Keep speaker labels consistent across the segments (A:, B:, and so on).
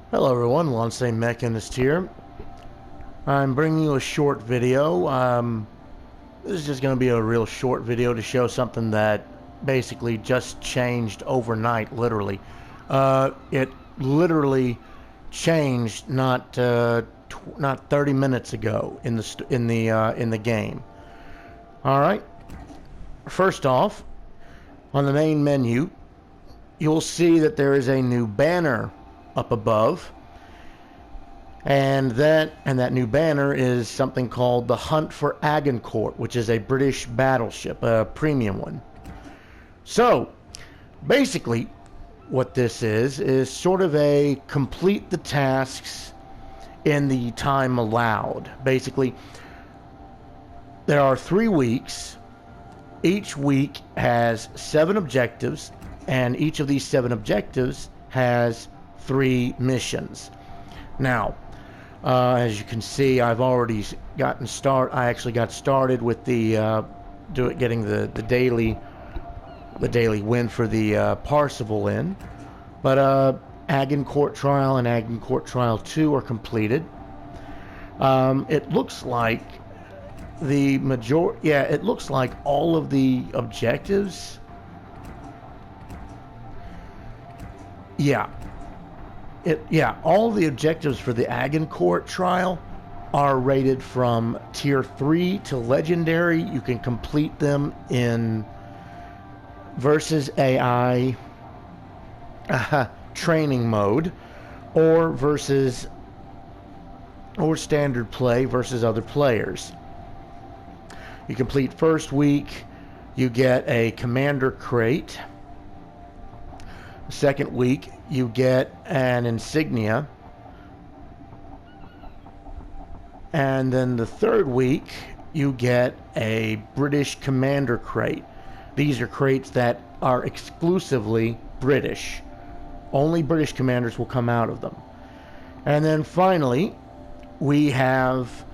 A: Hello everyone, Lansay Mechanist here. I'm bringing you a short video. This is just going to be a real short video to show something that basically just changed overnight, literally. It literally changed not 30 minutes ago in the game. All right. First off, on the main menu, you'll see that there is a new banner up above, and that new banner is something called the Hunt for Agincourt, which is a British battleship, a premium one. So basically what this is sort of a complete the tasks in the time allowed. Basically, there are 3 weeks. Each week has 7 objectives, and each of these 7 objectives has 3 missions. Now, as you can see, I've already gotten started. I actually got started with the getting the daily win for the Parseval in. But Agincourt Trial and Agincourt Trial 2 are completed. It looks like it looks like all of the objectives. All the objectives for the Agincourt trial are rated from tier 3 to legendary. You can complete them in versus AI training mode, or standard play versus other players. You complete first week, you get a commander crate. Second week, you get an insignia. And then the third week, you get a British commander crate. These are crates that are exclusively British. Only British commanders will come out of them. And then finally, we have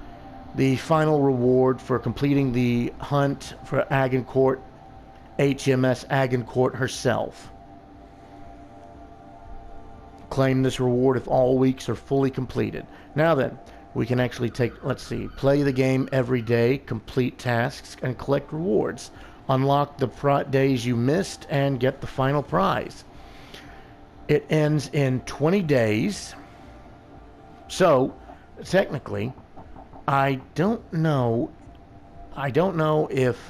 A: the final reward for completing the hunt for Agincourt, HMS Agincourt herself. Claim this reward if all weeks are fully completed. Now then, we can actually play the game every day, complete tasks, and collect rewards. Unlock the days you missed and get the final prize. It ends in 20 days. So, technically, I don't know if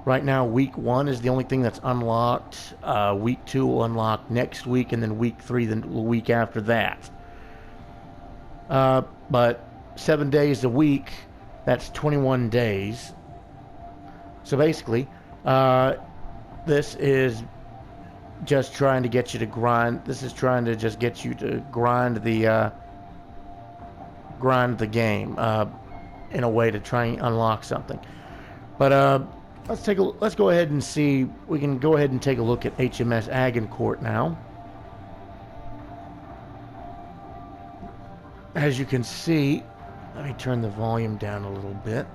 A: right now week 1 is the only thing that's unlocked. Week 2 will unlock next week, and then week 3 the week after that. But 7 days a week, that's 21 days. So basically, this is just trying to get you to grind. This is trying to just get you to grind the game in a way to try and unlock something. But let's go ahead and see. We can go ahead and take a look at HMS Agincourt now. As you can see, let me turn the volume down a little bit,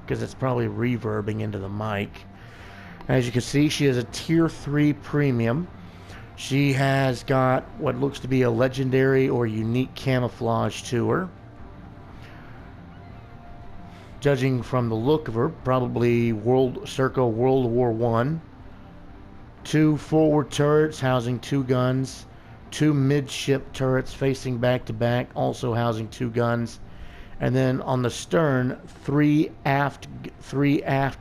A: because it's probably reverbing into the mic. As you can see, she is a tier 3 premium. She has got what looks to be a legendary or unique camouflage to her. Judging from the look of her, probably circa World War I. 2 forward turrets housing 2 guns. 2 midship turrets facing back to back, also housing 2 guns. And then on the stern, 3 aft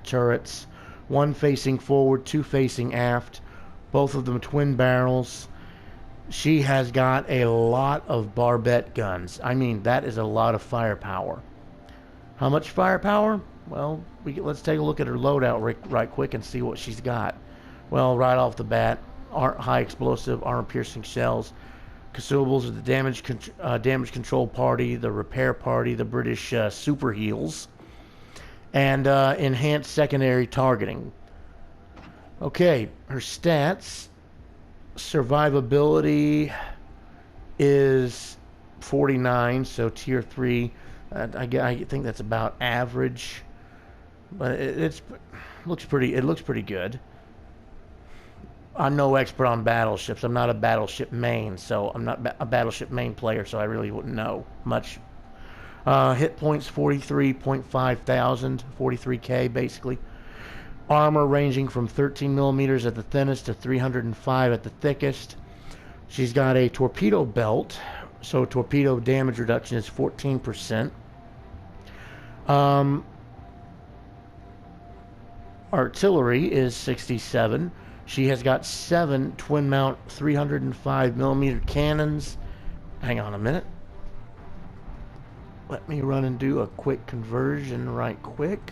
A: turrets, 1 facing forward, 2 facing aft, both of them twin barrels. She has got a lot of barbette guns. I mean, that is a lot of firepower. How much firepower? Well, let's take a look at her loadout right quick and see what she's got. Well, right off the bat, high explosive, armor-piercing shells. Consumables are the damage control party, the repair party, the British super heals, and enhanced secondary targeting. Okay, her stats. Survivability is 49, so tier 3. I think that's about average, but it looks pretty good. I'm no expert on battleships. I'm not a Battleship main, so I'm not a Battleship main player, so I really wouldn't know much. Hit points 43.5 thousand, 43k basically. Armor ranging from 13 millimeters at the thinnest to 305 at the thickest. She's got a torpedo belt, so torpedo damage reduction is 14%. Artillery is 67. She has got 7 twin mount 305 millimeter cannons. Hang on a minute. Let me run and do a quick conversion right quick.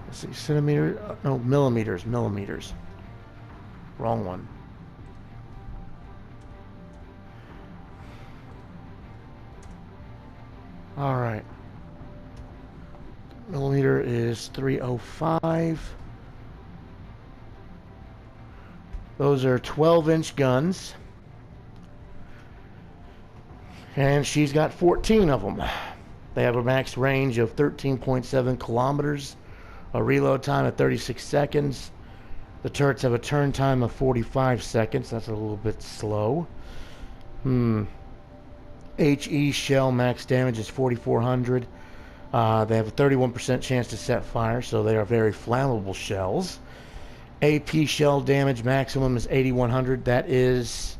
A: Let's see, centimeter, no, millimeters. Wrong one. All right. Millimeter is 305. Those are 12-inch guns. And she's got 14 of them. They have a max range of 13.7 kilometers, a reload time of 36 seconds. The turrets have a turn time of 45 seconds. That's a little bit slow. HE shell max damage is 4,400. They have a 31% chance to set fire, so they are very flammable shells. AP shell damage maximum is 8,100. That is,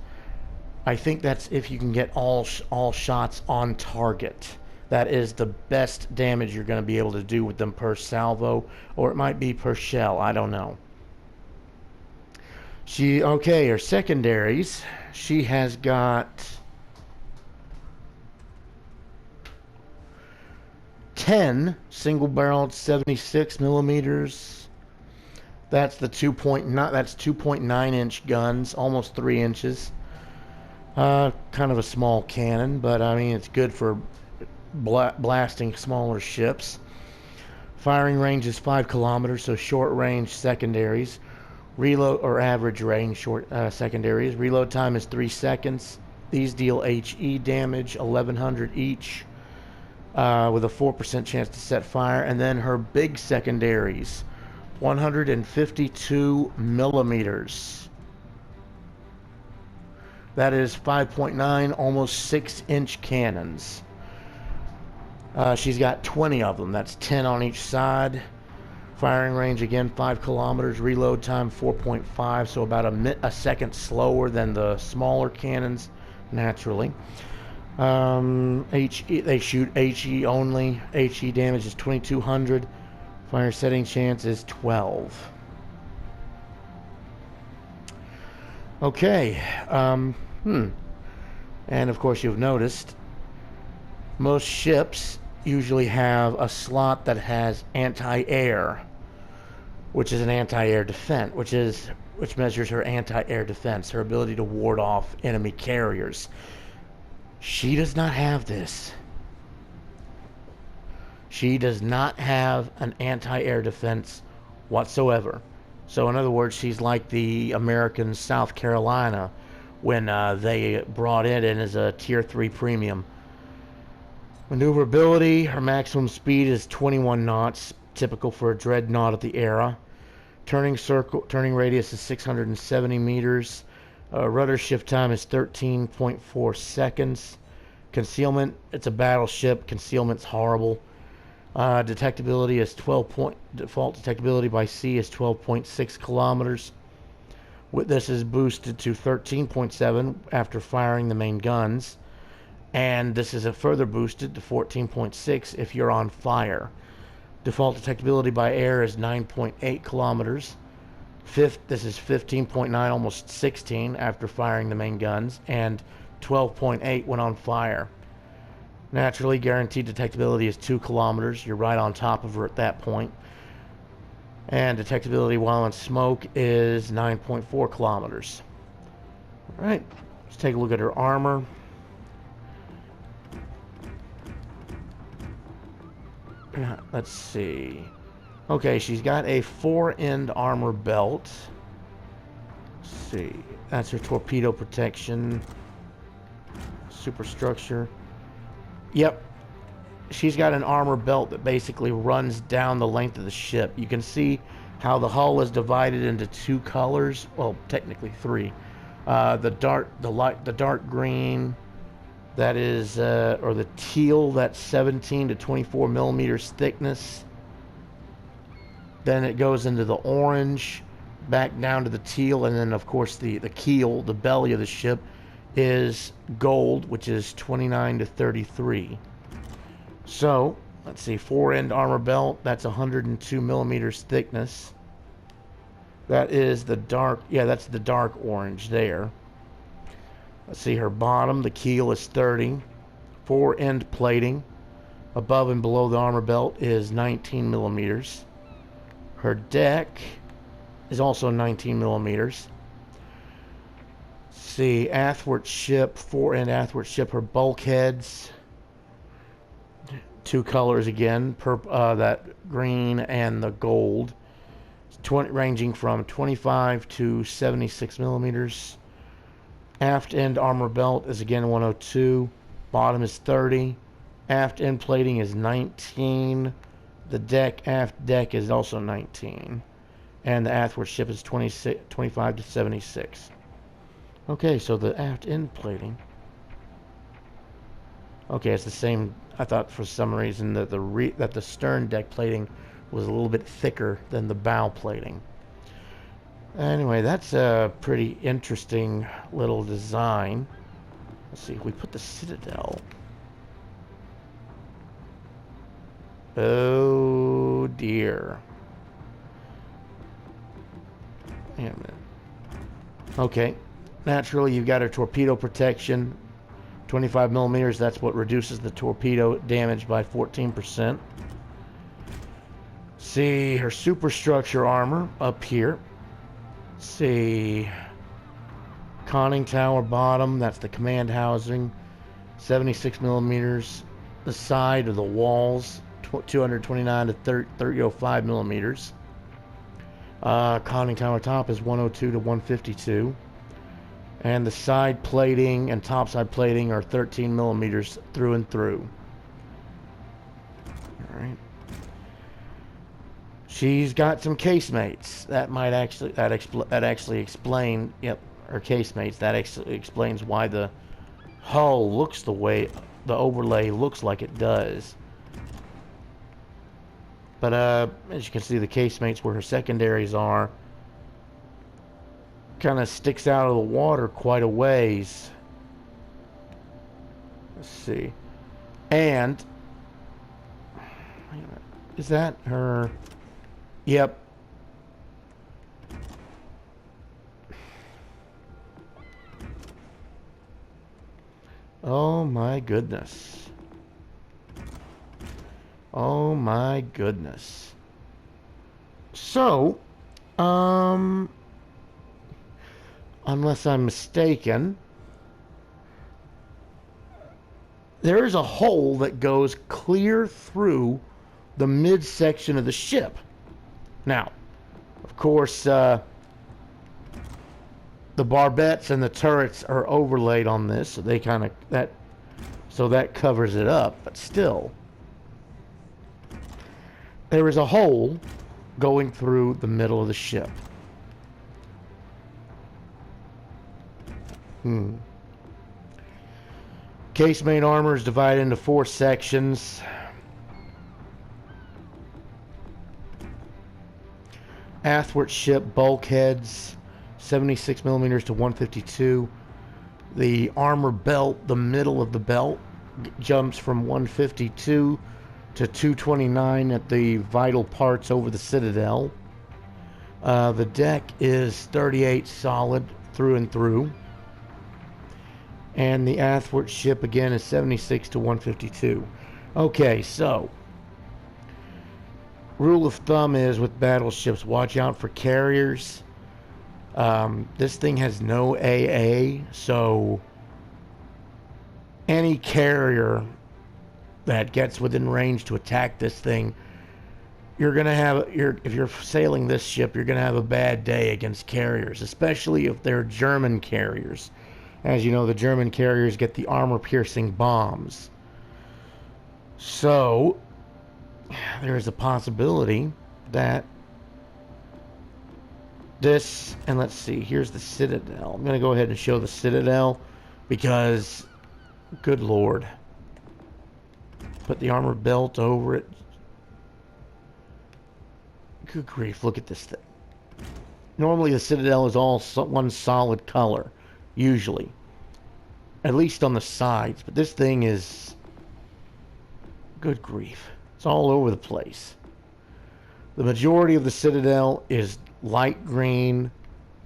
A: I think that's if you can get all shots on target. That is the best damage you're going to be able to do with them per salvo, or it might be per shell. I don't know. Her secondaries. She has got 10 single-barreled 76 millimeters. That's the 2.9-inch guns, almost 3 inches. Kind of a small cannon, but I mean it's good for blasting smaller ships. Firing range is 5 kilometers, so short range secondaries. Reload or average range short secondaries. Reload time is 3 seconds. These deal HE damage, 1,100 each, with a 4% chance to set fire. And then her big secondaries, 152 millimeters. That is 5.9, almost 6-inch cannons. She's got 20 of them. That's 10 on each side. Firing range, again, 5 kilometers. Reload time, 4.5, so about a second slower than the smaller cannons, naturally. They shoot HE only. HE damage is 2,200. Fire setting chance is 12. Okay. And of course, you've noticed most ships usually have a slot that has anti-air, which is an anti-air defense, which measures her anti-air defense, her ability to ward off enemy carriers. She does not have this. She does not have an anti-air defense whatsoever. So in other words, she's like the American South Carolina when they brought it in as a Tier 3 premium. Maneuverability, her maximum speed is 21 knots, typical for a dreadnought of the era. Turning radius is 670 meters. Rudder shift time is 13.4 seconds. Concealment, it's a battleship. Concealment's horrible. Detectability is default detectability by sea is 12.6 kilometers. This is boosted to 13.7 after firing the main guns. And this is a further boosted to 14.6 if you're on fire. Default detectability by air is 9.8 kilometers. This is 15.9, almost 16 after firing the main guns, and 12.8 when on fire. Naturally, guaranteed detectability is 2 kilometers. You're right on top of her at that point. And detectability while in smoke is 9.4 kilometers. All right, let's take a look at her armor. Let's see. Okay, she's got a 4-end armor belt. Let's see. That's her torpedo protection. Superstructure. Yep. She's got an armor belt that basically runs down the length of the ship. You can see how the hull is divided into two colors. Well, technically three. The dark green, that is, or the teal, that's 17 to 24 millimeters thickness. Then it goes into the orange, back down to the teal, and then of course the keel, the belly of the ship, is gold, which is 29 to 33. So let's see, fore-end armor belt, that's 102 millimeters thickness. That is the dark, yeah, that's the dark orange there. Let's see, her bottom, the keel is 30. Fore-end plating, above and below the armor belt, is 19 millimeters. Her deck is also 19 millimeters. See, athwart ship, fore-end athwart ship, her bulkheads, two colors again, that green and the gold, ranging from 25 to 76 millimeters. Aft end armor belt is again 102. Bottom is 30. Aft end plating is 19. The aft deck is also 19. And the athwart ship is 25 to 76. Okay, so the aft end plating. Okay, it's the same. I thought for some reason that the stern deck plating was a little bit thicker than the bow plating. Anyway, that's a pretty interesting little design. Let's see, if we put the citadel. Oh dear. Wait a minute. Okay, naturally you've got a torpedo protection, 25 millimeters. That's what reduces the torpedo damage by 14%. See her superstructure armor up here. See, conning tower bottom, that's the command housing, 76 millimeters. The side of the walls, 229 to 305 millimeters. Conning tower top is 102 to 152. And the side plating and topside plating are 13 millimeters through and through. All right. She's got some casemates. That might actually explain. Yep, her casemates. That actually explains why the hull looks the way the overlay looks like it does. But as you can see, the casemates where her secondaries are kind of sticks out of the water quite a ways. Let's see. And is that her? Yep. Oh my goodness. Oh my goodness. So, unless I'm mistaken, there is a hole that goes clear through the midsection of the ship. Now, of course, the barbettes and the turrets are overlaid on this, so they kind of that covers it up. But still, there is a hole going through the middle of the ship. Casemate armor is divided into 4 sections. Athwart ship bulkheads, 76 millimeters to 152. The armor belt, the middle of the belt, jumps from 152 to 229 at the vital parts over the citadel. The deck is 38 solid through and through. And the athwart ship again is 76 to 152. Okay, so rule of thumb is with battleships, watch out for carriers. This thing has no AA, so any carrier that gets within range to attack this thing, you're gonna have if you're sailing this ship, you're gonna have a bad day against carriers, especially if they're German carriers. As you know, the German carriers get the armor-piercing bombs. So, there is a possibility that this, and let's see, here's the Citadel. I'm going to go ahead and show the Citadel because, good lord. Put the armor belt over it. Good grief, look at this thing. Normally the Citadel is all one solid color, usually. At least on the sides, but this thing is... good grief. It's all over the place. The majority of the Citadel is light green.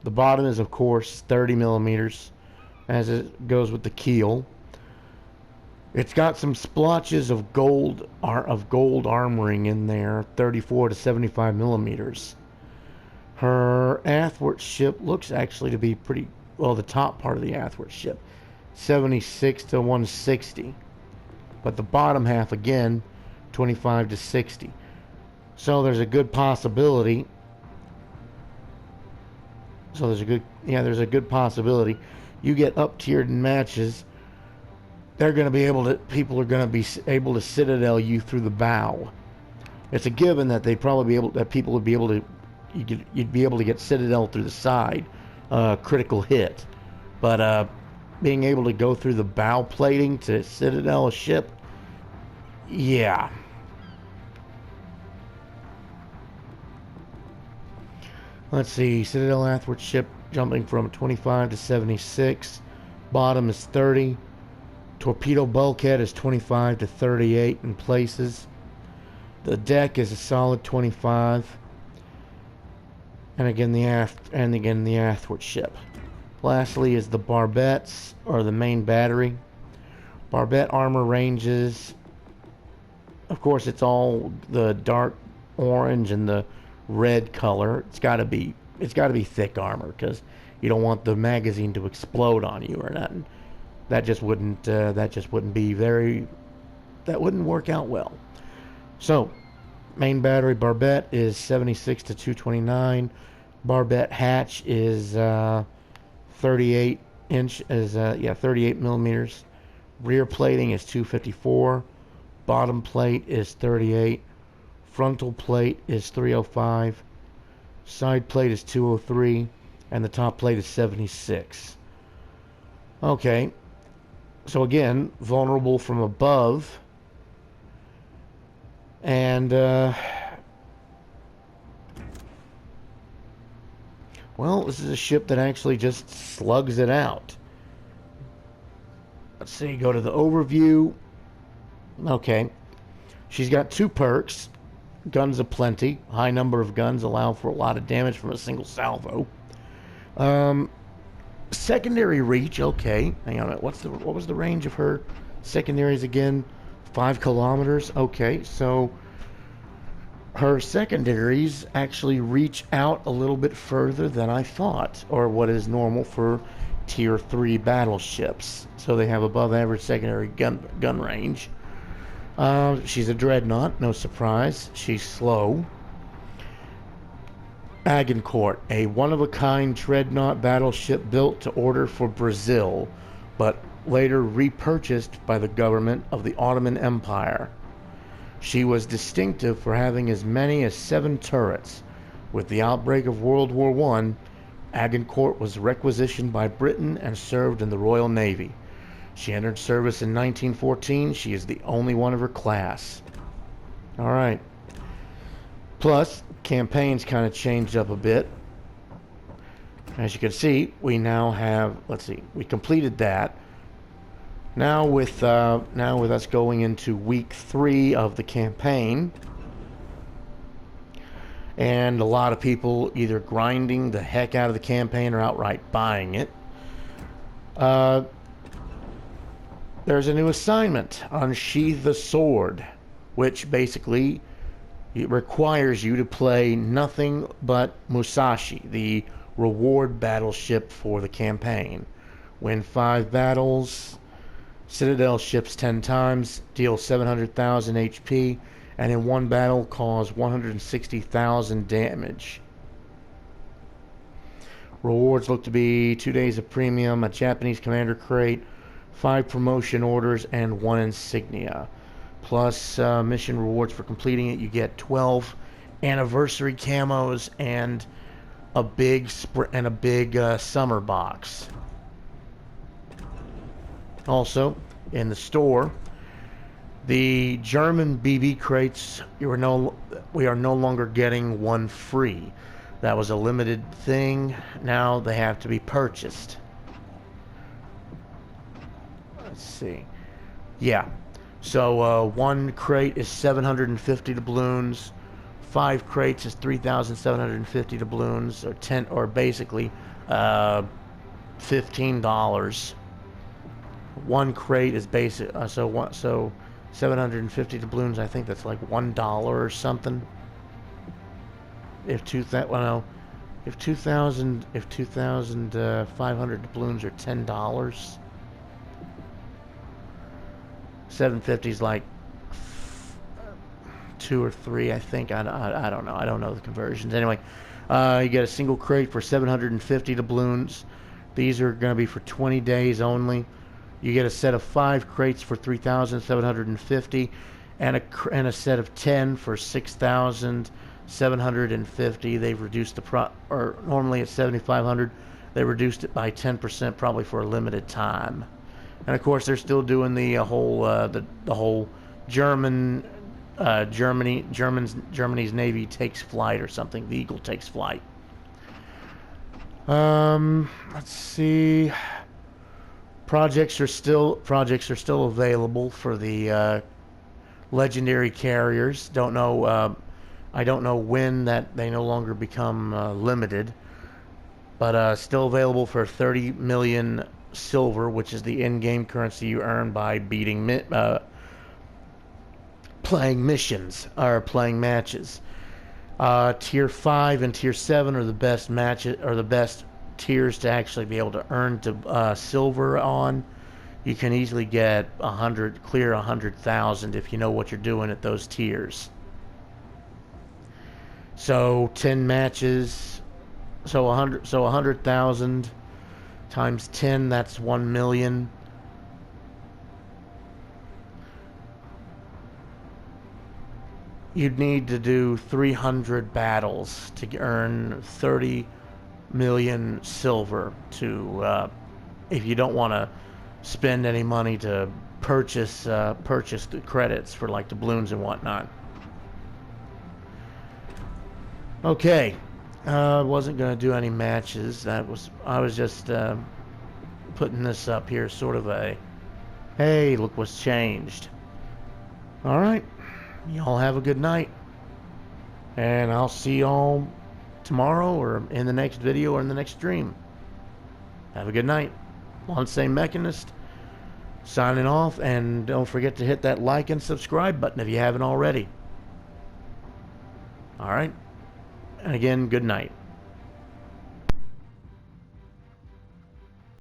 A: The bottom is, of course, 30 millimeters, as it goes with the keel. It's got some splotches of gold armoring in there, 34 to 75 millimeters. Her athwart ship looks actually to be pretty well. The top part of the athwart ship, 76 to 160, but the bottom half again, 25 to 60. So there's a good possibility. There's a good possibility. You get up-tiered matches, they're going to be able to, people are going to be able to Citadel you through the bow. It's a given that they'd probably be able, that people would be able to, you'd be able to get Citadel through the side, critical hit. But being able to go through the bow plating to Citadel a ship, yeah. Let's see, Citadel athwart ship jumping from 25 to 76. Bottom is 30. Torpedo bulkhead is 25 to 38 in places. The deck is a solid 25. And again the athwart ship. Lastly is the barbettes, or the main battery. Barbette armor ranges, of course it's all the dark orange and the red color. It's got to be thick armor, because you don't want the magazine to explode on you or nothing. That just wouldn't work out well. So, main battery barbette is 76 to 229. Barbette hatch is 38 millimeters. Rear plating is 254. Bottom plate is 38. Frontal plate is 305. Side plate is 203. And the top plate is 76. Okay. So again, vulnerable from above. And, well, this is a ship that actually just slugs it out. Let's see, go to the overview. Okay. She's got 2 perks. Guns aplenty. High number of guns allow for a lot of damage from a single salvo. Secondary reach, okay. Hang on a minute. What was the range of her secondaries again? 5 kilometers. Okay, so her secondaries actually reach out a little bit further than I thought, or what is normal for tier 3 battleships. So they have above average secondary gun range. She's a dreadnought, no surprise. She's slow. Agincourt, a one-of-a-kind dreadnought battleship built to order for Brazil, but later repurchased by the government of the Ottoman Empire. She was distinctive for having as many as 7 turrets. With the outbreak of World War I, Agincourt was requisitioned by Britain and served in the Royal Navy. She entered service in 1914. She is the only one of her class. Alright. Plus, campaigns kind of changed up a bit. As you can see, we now have, let's see, we completed that. Now with us going into week 3 of the campaign, and a lot of people either grinding the heck out of the campaign or outright buying it. There's a new assignment, Unsheathe the Sword, which basically it requires you to play nothing but Musashi, the reward battleship for the campaign. Win 5 battles, Citadel ships 10 times, deal 700,000 HP, and in one battle cause 160,000 damage. Rewards look to be 2 days of premium, a Japanese commander crate, 5 promotion orders, and 1 insignia. Plus mission rewards for completing it. You get 12 anniversary camos and a big summer box. Also, in the store, the German BB crates, we are no longer getting one free. That was a limited thing. Now they have to be purchased. Let's see. Yeah. So one crate is 750 doubloons. 5 crates is 3,750 doubloons, or basically $15. One crate is basic. So 750 doubloons. I think that's like $1 or something. If 2,500 doubloons are $10. 750 is like 2 or 3, I think. I don't know. I don't know the conversions. Anyway, you get a single crate for 750 doubloons. These are going to be for 20 days only. You get a set of 5 crates for 3,750, and a set of 10 for 6,750. They've reduced or normally it's 7,500. They reduced it by 10%, probably for a limited time. And of course, they're still doing the whole Germany's Navy takes flight or something. The Eagle takes flight. Let's see. Projects are still available for the legendary carriers. Don't know. I don't know when that they no longer become limited, but still available for 30 million silver, which is the in-game currency you earn by beating playing missions or playing matches. Tier 5 and Tier 7 are the best matches, or the best tiers to actually be able to earn silver on. You can easily get 100,000 if you know what you're doing at those tiers. So 10 matches, so 100,000 times 10, that's 1 million. You'd need to do 300 battles to earn 30 million silver if you don't want to spend any money to purchase the credits for like doubloons and whatnot. Okay, I wasn't going to do any matches. I was just putting this up here, sort of a, hey, look what's changed. All right, y'all have a good night, and I'll see y'all tomorrow or in the next video or in the next stream. Have a good night. Same Mechanist signing off, and don't forget to hit that like and subscribe button if you haven't already. All right, and again, good night.